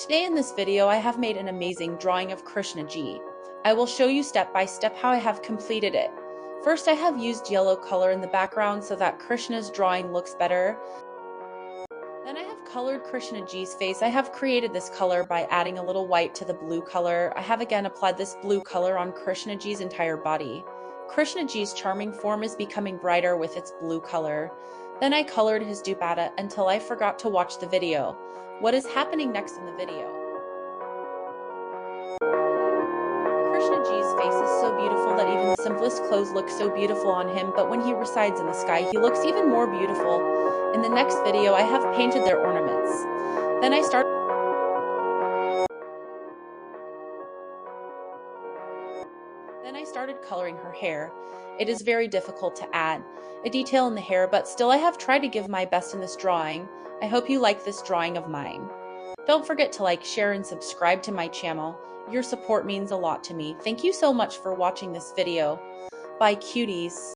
Today in this video I have made an amazing drawing of Krishna Ji. I will show you step by step how I have completed it. First I have used yellow color in the background so that Krishna's drawing looks better. Then I have colored Krishna Ji's face. I have created this color by adding a little white to the blue color. I have again applied this blue color on Krishna Ji's entire body. Krishna Ji's charming form is becoming brighter with its blue color. Then I colored his dupatta until I forgot to watch the video. What is happening next in the video? Krishna Ji's face is so beautiful that even the simplest clothes look so beautiful on him, but when he resides in the sky, he looks even more beautiful. In the next video, I have painted their ornaments. Then I started coloring her hair. It is very difficult to add a detail in the hair, but still I have tried to give my best in this drawing. I hope you like this drawing of mine. Don't forget to like, share, and subscribe to my channel. Your support means a lot to me. Thank you so much for watching this video. Bye, cuties.